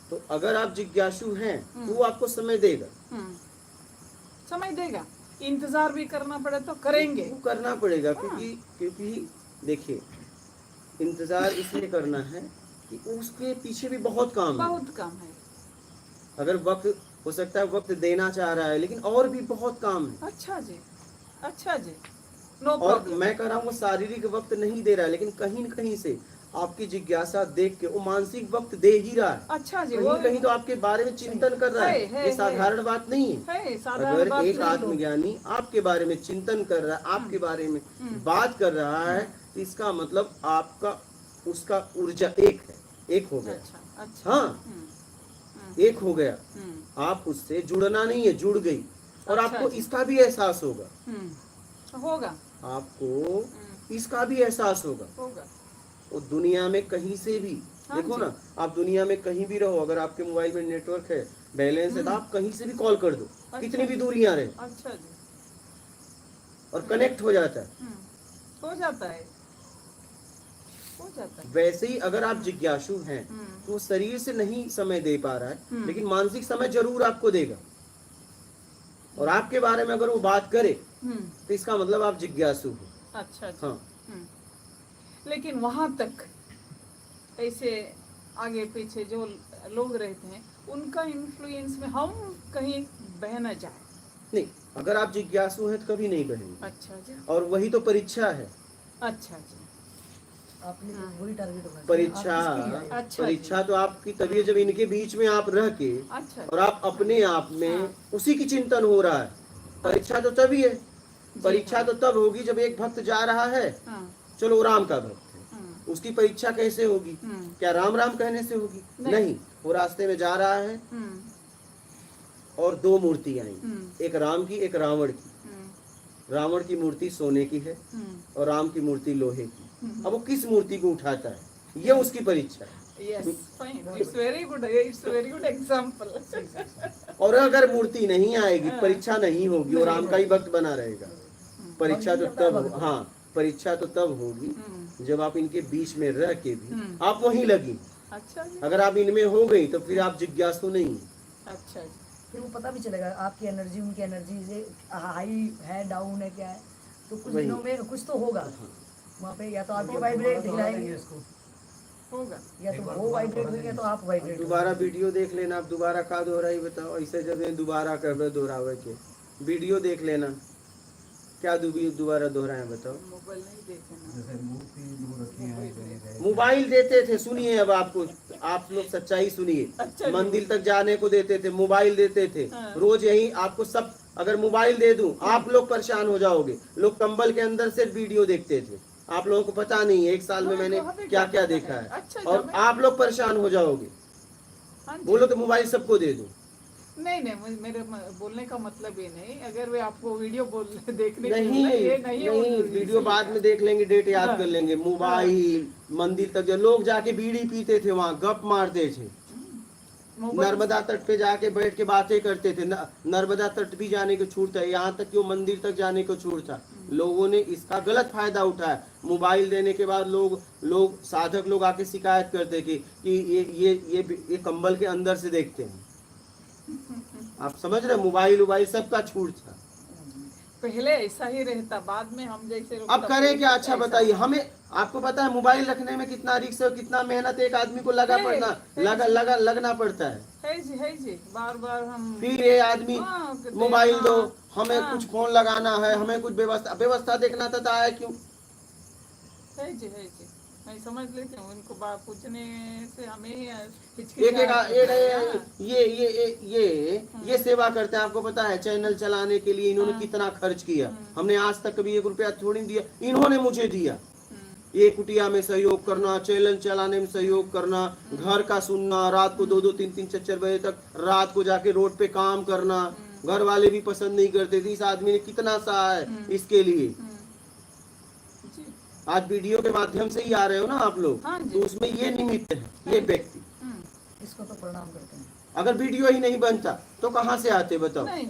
तो अगर आप जिज्ञासु हैं तो वो आपको समय देगा। समय देगा, इंतजार भी करना पड़े तो करेंगे। वो करना पड़ेगा, क्योंकि देखिए, इंतजार इसलिए करना है कि उसके पीछे भी बहुत काम है। अगर वक्त हो सकता है वक्त देना चाह रहा है, लेकिन और भी बहुत काम है। अच्छा जी, नो प्रॉब्लम। और मैं कह रहा हूँ वो शारीरिक वक्त नहीं दे रहा है, लेकिन कहीं न कहीं से आपकी जिज्ञासा देख के वो मानसिक वक्त दे ही रहा है। अच्छा जी, कहीं तो आपके बारे में चिंतन कर रहा है। ये साधारण बात नहीं है। अगर एक आत्मज्ञानी आपके बारे में चिंतन कर रहा है, आपके बारे में बात कर रहा है, तो इसका मतलब आपका उसका ऊर्जा एक हो गया। हाँ, एक हो गया। आप उससे जुड़ना नहीं है, जुड़ गई। और आपको इसका भी एहसास होगा। आपको इसका भी एहसास होगा। वो दुनिया में कहीं से भी देखो ना, आप दुनिया में कहीं भी रहो, अगर आपके मोबाइल में नेटवर्क है, बैलेंस है, तो आप कहीं से भी कॉल कर दो, कितनी भी दूरियां रहे। अच्छा जी। और कनेक्ट हो जाता है। वैसे ही अगर आप जिज्ञासु हैं तो वो शरीर से नहीं समय दे पा रहा है, लेकिन मानसिक समय जरूर आपको देगा। और आपके बारे में अगर वो बात करे तो इसका मतलब आप जिज्ञासु हो। अच्छा जी। हाँ। लेकिन वहां तक ऐसे आगे पीछे जो लोग रहते हैं, उनका इन्फ्लुएंस में हम कहीं बह न जाए। नहीं, अगर आप जिज्ञासु हैं तो कभी नहीं बनेंगे। अच्छा जी, और वही तो परीक्षा है। अच्छा जी, आपने वही टारगेट होना चाहिए। परीक्षा आप किसके लिए आए? अच्छा परीक्षा तो आपकी तभी है जब इनके बीच में आप रह के अच्छा और आप अपने आप में हाँ। उसी की चिंतन हो रहा है। परीक्षा तो तभी है। परीक्षा हाँ। तो तब होगी जब एक भक्त जा रहा है, हाँ, चलो वो राम का भक्त है, हाँ, उसकी परीक्षा कैसे होगी? क्या राम राम कहने से होगी? नहीं, वो रास्ते में जा रहा है और दो मूर्ति आई, एक राम की एक रावण की। रावण की मूर्ति सोने की है और राम की मूर्ति लोहे की। अब वो किस मूर्ति को उठाता है, ये उसकी परीक्षा है। yes, fine, it's very good example. और अगर मूर्ति नहीं आएगी, परीक्षा नहीं होगी और राम का ही भक्त बना रहेगा। परीक्षा तो तब, हाँ, परीक्षा तो तब होगी जब आप इनके बीच में रह के भी आप वहीं लगी। अच्छा जी, अगर आप इनमें हो गई तो फिर आप जिज्ञासु नहीं। अच्छा जी, फिर वो पता भी चलेगा आपकी एनर्जी उनकी एनर्जी से हाई है डाउन है क्या है, तो कुछ वही। दिनों में कुछ तो होगा वहाँ पे, या तो आपके वाइब्रेट दिखलाएंगे होगा। या तो वो वाइब्रेट होंगे तो आप वाइब्रेट दोबारा वीडियो देख लेना। आप दोबारा का दोहराई बताओ, ऐसे जब ये दोबारा कहबे दोहरावे के वीडियो देख लेना। क्या दोबारा दोहराए बताओ? मोबाइल नहीं देखे ना, जैसे मूर्ति जो रखी है, मोबाइल देते थे, सुनिए अब आपको, आप लोग सच्चाई सुनिए। अच्छा, मंदिर तक जाने को देते थे, मोबाइल देते थे। हाँ। रोज यही आपको सब, अगर मोबाइल दे दूं आप लोग परेशान हो जाओगे। लोग कंबल के अंदर से वीडियो देखते थे। आप लोगों को पता नहीं है, एक साल में मैंने क्या क्या देखा है। अच्छा, और जब आप लोग परेशान हो जाओगे। हाँ जी। बोलो तो मोबाइल सबको दे दूं। नहीं, मेरे बोलने का मतलब ये नहीं, अगर वे आपको वीडियो देखने के नहीं लिए ये नहीं है, नहीं, वीडियो बाद में देख लेंगे, डेट याद कर लेंगे। मोबाइल, मंदिर तक जो लोग जाके बीड़ी पीते थे, वहाँ गप मारते थे, मोबाइल नर्मदा तट पे जाके बैठ के बातें करते थे। नर्मदा तट भी जाने को छूट है, यहाँ तक कि वो मंदिर तक जाने को छूट था। लोगों ने इसका गलत फायदा उठाया। मोबाइल देने के बाद लोग साधक लोग आके शिकायत करते कि ये कंबल के अंदर से देखते हैं। आप समझ रहे, मोबाइल सबका छूट था। पहले ऐसा ही रहता, बाद में हम जैसे लोग अब करें क्या? अच्छा बताइए हमें। आपको पता है मोबाइल रखने में कितना रिस्क है, कितना मेहनत एक आदमी को लगना पड़ता है। जी, बार बार हम फिर ये आदमी हाँ, मोबाइल हाँ, दो, हमें हाँ। कुछ फोन लगाना है, हमें कुछ व्यवस्था देखना था, तो आया क्यों? है जी, मैं समझ लेती हूँ, उनको बात पूछने से हमें ये सेवा करते हैं। आपको पता है चैनल चलाने के लिए इन्होंने कितना खर्च किया? हमने आज तक कभी 1 रुपया थोड़ी दिया, इन्होंने मुझे दिया। ये कुटिया में सहयोग करना, चैनल चलाने में सहयोग करना, घर का सुनना, रात को 2-2, 3-3, 4-4 बजे तक रात को जाके रोड पे काम करना। घर वाले भी पसंद नहीं करते थे। इस आदमी ने कितना सहा है इसके लिए। आज वीडियो के माध्यम से ही आ रहे हो ना आप लोग, हाँ जी। तो उसमें ये निमित्त है, ये व्यक्ति। इसको तो प्रणाम करते हैं। अगर वीडियो ही नहीं बनता तो कहाँ से आते बताओ? नहीं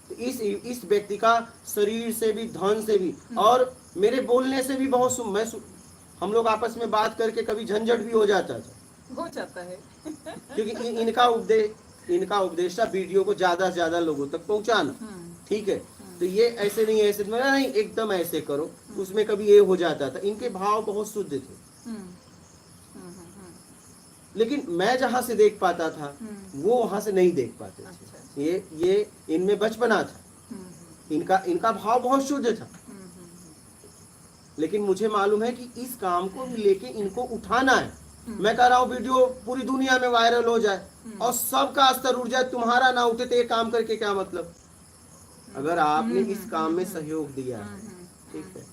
तो इस व्यक्ति का शरीर से भी, धन से भी, और मेरे बोलने से भी बहुत हम लोग आपस में बात करके कभी झंझट भी हो जाता है क्योंकि इनका उद्देश्य वीडियो को ज्यादा से ज्यादा लोगों तक पहुंचाना। ठीक है, तो ये ऐसे नहीं, एकदम ऐसे करो, उसमें कभी ये हो जाता था। इनके भाव बहुत शुद्ध थे, लेकिन मैं जहां से देख पाता था वो वहां से नहीं देख पाते थे। ये इनमें बचपना था, इनका भाव बहुत शुद्ध था, लेकिन मुझे मालूम है कि इस काम को लेके इनको उठाना है। मैं कह रहा हूँ वीडियो पूरी दुनिया में वायरल हो जाए और सबका स्तर उठ जाए, तुम्हारा ना उठे, तो ये काम करके क्या मतलब? अगर आपने इस काम में सहयोग दिया है, ठीक है,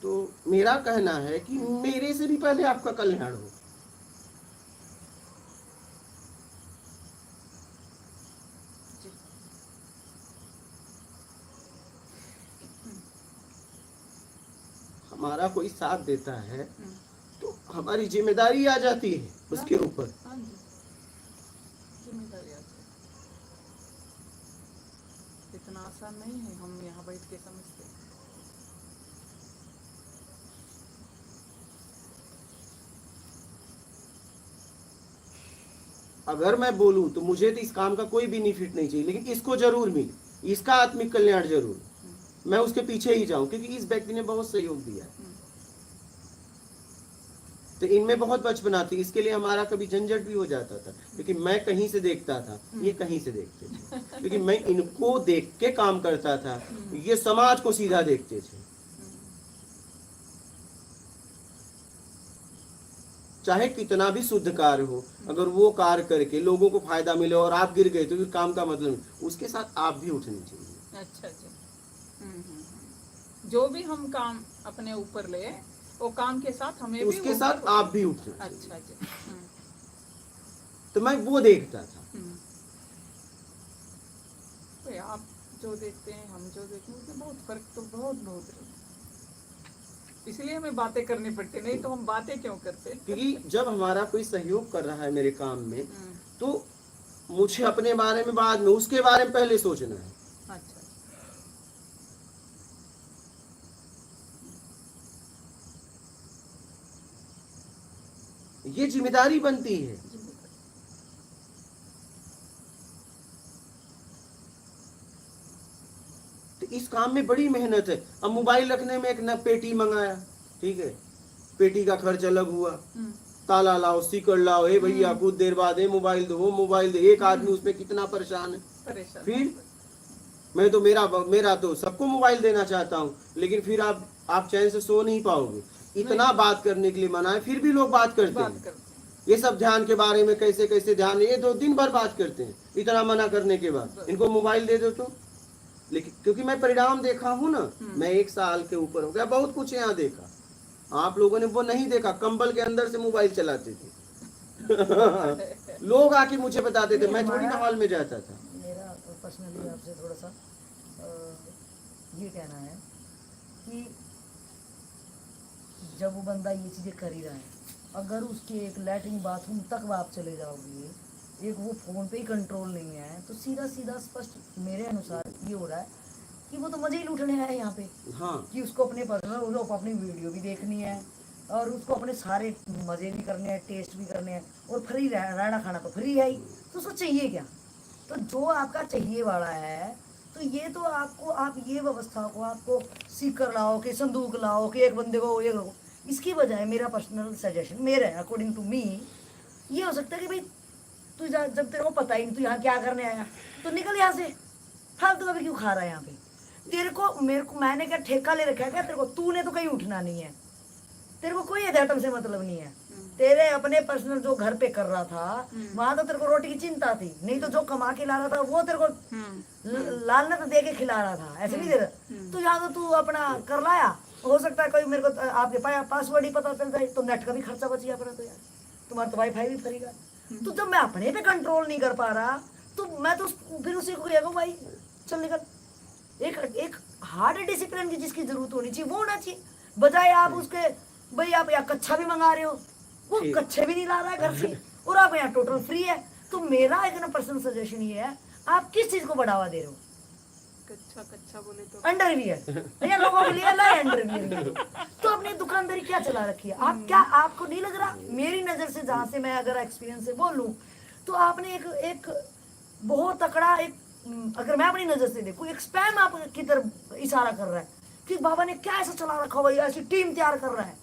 तो मेरा कहना है कि मेरे से भी पहले आपका कल्याण हो। हमारा कोई साथ देता है तो हमारी जिम्मेदारी आ जाती है उसके ऊपर। इतना आसान नहीं है, हम यहाँ बैठ के समझते। अगर मैं बोलूं तो मुझे तो इस काम का कोई बेनिफिट नहीं चाहिए, लेकिन इसको जरूर मिले, इसका आत्मिक कल्याण जरूर, मैं उसके पीछे ही जाऊं, क्योंकि इस व्यक्ति ने बहुत सहयोग दिया। तो इनमें बहुत बचपना थी, इसके लिए हमारा कभी झंझट भी हो जाता था, क्योंकि मैं कहीं से देखता था, ये कहीं से देखते थे, क्योंकि मैं इनको देख के काम करता था, ये समाज को सीधा देखते थे। चाहे कितना भी शुद्ध कार्य हो, अगर वो कार्य करके लोगों को फायदा मिले और आप गिर गए तो फिर काम का मतलब नहीं, उसके साथ आप भी उठनी चाहिए। अच्छा जी। जो भी हम काम अपने ऊपर ले, वो काम के साथ हमें भी उसके साथ आप भी उठना चाहिए। अच्छा जी। तो मैं वो देखता था। तो आप जो देखते हैं, हम जो देखते हैं, उसमें बहुत फर्क तो बहुत है। इसलिए हमें बातें करनी पड़ती, नहीं तो हम बातें क्यों करते? क्योंकि जब हमारा कोई सहयोग कर रहा है मेरे काम में, तो मुझे अपने बारे में बाद में, उसके बारे में पहले सोचना है। अच्छा। ये जिम्मेदारी बनती है। तो इस काम में बड़ी मेहनत है। अब मोबाइल रखने में एक न पेटी मंगाया, ठीक है, पेटी का खर्च अलग हुआ, ताला लाओ, सीकड़ लाओ, हे भैया कुछ देर बाद ये मोबाइल दो, वो मोबाइल दे, एक आदमी उसमें कितना परेशान है। फिर मैं तो मेरा तो सबको मोबाइल देना चाहता हूँ, लेकिन फिर आप चैन से सो नहीं पाओगे। इतना बात करने के लिए मना है, फिर भी लोग बात करते हैं। ये सब ध्यान के बारे में कैसे कैसे ध्यान, ये 2 दिन भर बात करते हैं, इतना मना करने के बाद। इनको मोबाइल दे दो तो, लेकिन क्योंकि मैं परिणाम देखा हूँ ना, मैं 1 साल के ऊपर हो गया, बहुत कुछ यहाँ देखा। आप लोगों ने वो नहीं देखा, कंबल के अंदर से मोबाइल चलाते थे। लोग आके मुझे बताते थे, मैं थोड़ी ना हॉल में जाता था। मेरा पर्सनली आपसे थोड़ा सा ये कहना है कि जब वो बंदा ये चीज़ें कर ही रहा है, अगर उसके एक लैट्रिन बाथरूम तक आप चले जाओगे, एक वो फ़ोन पे ही कंट्रोल नहीं है, तो सीधा सीधा स्पष्ट मेरे अनुसार ये हो रहा है कि वो तो मज़े ही लूटने आया है यहाँ पे। हाँ, कि उसको अपने पर्सनल, उसको अपनी वीडियो भी देखनी है और उसको अपने सारे मज़े भी करने हैं, टेस्ट भी करने हैं, और फ्री रहना खाना तो फ्री है ही, तो उसको चाहिए क्या? तो जो आपका चाहिए वाला है, तो ये तो आपको, आप ये व्यवस्था को आपको सीकर लाओ कि संदूक लाओ कि एक बंदे को ये, इसकी बजाय मेरा पर्सनल सजेशन, मेरा अकॉर्डिंग टू मी, ये हो सकता है कि भाई तू जब तेरे को पता ही नहीं तू यहाँ क्या करने आया, तो निकल यहाँ से, फालतू अभी क्यों खा रहा है यहाँ पे? तेरे को मेरे को मैंने क्या ठेका ले रखा है क्या तेरे को? तूने तो कहीं उठना नहीं है, तेरे को कोई अध्यात्म से मतलब नहीं है। तेरे अपने पर्सनल जो घर पे कर रहा था, वहां तो तेरे को रोटी की चिंता थी, नहीं तो जो कमा के ला रहा था वो तेरे को लालच दे के खिला रहा था, ऐसे नहीं दे रहा। तो यहाँ तो तू अपना कर लाया, हो सकता है कोई मेरे को आपके पासवर्ड ही पता चल जाए, तो नेट का भी खर्चा बच गया अपना, तो यार तुम्हारा तो वाईफाई भी फ्री का। तो जब मैं अपने पे कंट्रोल नहीं कर पा रहा, तो मैं तो फिर उसी को कहूँगा भाई चल निकल। एक हार्ड डिसिप्लिन की जिसकी जरूरत होनी चाहिए वो होना चाहिए, बजाय आप उसके भाई आप यहाँ कच्चा भी मंगा रहे हो, वो कच्चे भी नहीं ला रहा है घर से, और आप यहाँ टोटल फ्री है। तो मेरा एक ना पर्सनल सजेशन ये है, आप किस चीज को बढ़ावा दे रहे हो? कच्चा बोले तो अंडरवियर, या लोगों के लिए लाए अंडरवियर, तो अपनी दुकानदारी क्या चला रखी है आप? क्या आपको नहीं लग रहा? मेरी नजर से, जहाँ से मैं अगर एक्सपीरियंस से बोलूं, तो आपने एक बहुत तकड़ा, एक अगर मैं अपनी नजर से देखूं, एक स्पैम आप की तरफ इशारा कर रहा है कि बाबा ने क्या ऐसा चला रखा हुआ, ऐसी टीम तैयार कर रहा है।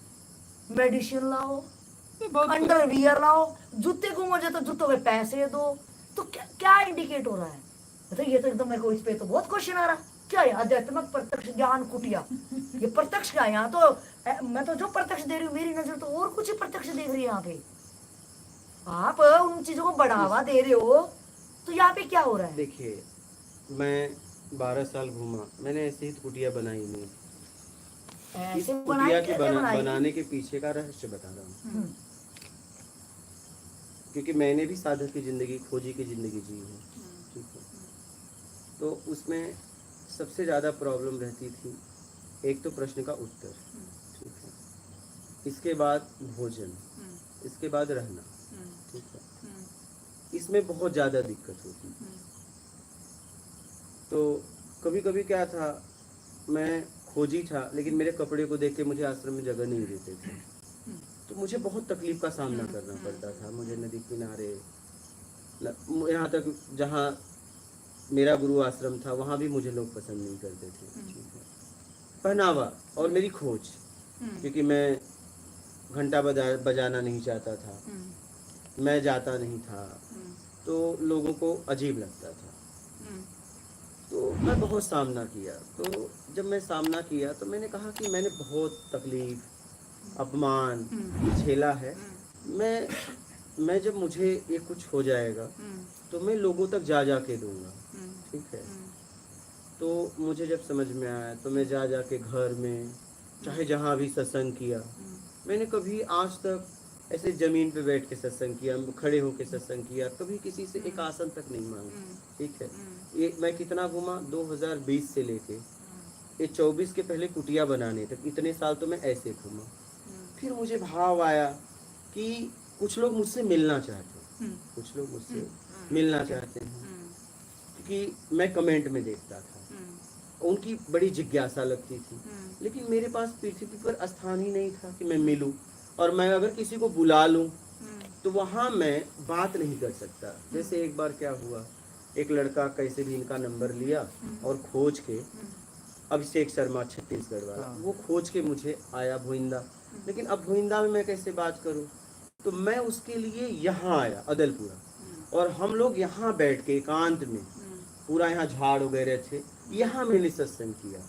मेडिसिन लाओ, अंडरवियर लाओ, जूते घूमो जाए तो जूतों पे पैसे दो, तो क्या इंडिकेट हो रहा है? तो ये तो एकदम मेरे को इस पे तो बहुत क्वेश्चन आ रहा, क्या है आध्यात्मिक प्रत्यक्ष ज्ञान कुटिया? ये प्रत्यक्ष क्या है यहाँ? तो मैं तो जो प्रत्यक्ष दे रही हूँ, मेरी नजर तो और कुछ ही प्रत्यक्ष देख रही है यहाँ पे। आप उन चीजों को बढ़ावा दे रहे हो, तो यहाँ पे क्या हो रहा है? देखिए, मैं 12 साल घूमा, मैंने ऐसी ही कुटिया बनाई नहीं। इस कुटिया के बनाने के पीछे का रहस्य बता रहा हूँ, क्योंकि मैंने भी साधक की जिंदगी, खोजी की जिंदगी जी है, ठीक है। तो उसमें सबसे ज़्यादा प्रॉब्लम रहती थी, एक तो प्रश्न का उत्तर, ठीक है, इसके बाद भोजन, इसके बाद रहना, ठीक है, इसमें बहुत ज़्यादा दिक्कत होती। तो कभी कभी क्या था, मैं खोजी था, लेकिन मेरे कपड़े को देख के मुझे आश्रम में जगह नहीं देते थे, तो मुझे बहुत तकलीफ का सामना करना पड़ता था। मुझे नदी किनारे, यहाँ तक जहाँ मेरा गुरु आश्रम था, वहाँ भी मुझे लोग पसंद नहीं करते थे, ठीक है। पहनावा और मेरी खोज, क्योंकि मैं घंटा बजाना नहीं चाहता था, मैं जाता नहीं था, तो लोगों को अजीब लगता था। तो मैं बहुत सामना किया। तो जब मैं सामना किया तो मैंने कहा कि मैंने बहुत तकलीफ, अपमान झेला है। मैं जब मुझे ये कुछ हो जाएगा तो मैं लोगों तक जा जा के दूंगा, ठीक है। तो मुझे जब समझ में आया तो मैं जा जा के घर में, चाहे जहाँ भी सत्संग किया, मैंने कभी आज तक ऐसे ज़मीन पे बैठ के सत्संग किया, खड़े होके सत्संग किया, कभी किसी से एक आसन तक नहीं मांगा, ठीक है। ये मैं कितना घूमा, 2020 से लेके ये 24 के पहले कुटिया बनाने तक, इतने साल तो मैं ऐसे घूमा। फिर मुझे भाव आया कि कुछ लोग मुझसे मिलना चाहते हैं, कुछ लोग मुझसे मिलना चाहते हैं, क्योंकि मैं कमेंट में देखता था, उनकी बड़ी जिज्ञासा लगती थी, लेकिन मेरे पास पृथ्वी पर स्थान ही नहीं था कि मैं मिलूं। और मैं अगर किसी को बुला लूं तो वहाँ मैं बात नहीं कर सकता। जैसे एक बार क्या हुआ, एक लड़का कैसे भी इनका नंबर लिया और खोज के, अभिषेक शर्मा छत्तीसगढ़ वाला, वो खोज के मुझे आया भोइंदा। लेकिन अब भोइंदा में मैं कैसे बात करूं, तो मैं उसके लिए यहाँ आया अदलपुरा, और हम लोग यहाँ बैठ के एकांत में, पूरा यहाँ झाड़ वगैरह थे, यहाँ मैंने सत्संग किया।